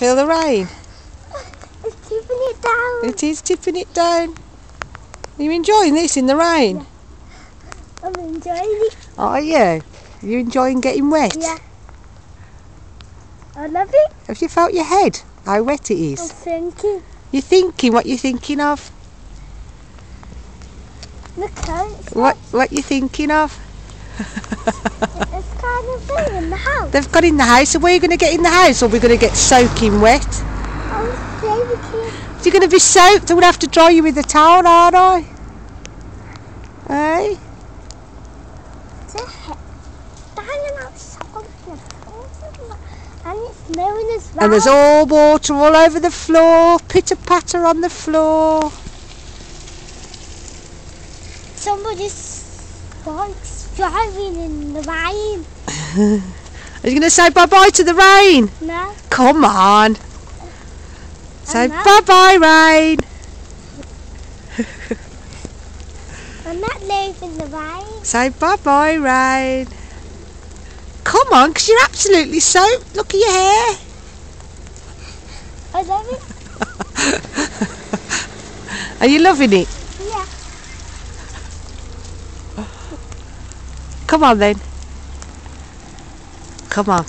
feel the rain? It's tipping it down. It is tipping it down. Are you enjoying this in the rain? Yeah. I'm enjoying it. Are you? Are you enjoying getting wet? Yeah. I love it. Have you felt your head? How wet it is? I'm thinking. You're thinking what you're thinking of? Look out. What you thinking of? It's kind of thing in the house. They've got in the house. So where are you going to get in the house? Or are we going to get soaking wet? I'm thinking. You're going to be soaked. I'm going to have to dry you with a towel, aren't I? Hey? And it's snowing as well. And there's all water all over the floor. Pitter patter on the floor. Somebody's bike's driving in the rain. Are you going to say bye-bye to the rain? No. Come on. Say not. bye-bye, rain. I'm not leaving the rain. Say bye-bye, rain. Come on, because you're absolutely soaked. Look at your hair. I love it. Are you loving it? Yeah. Come on then. Come on.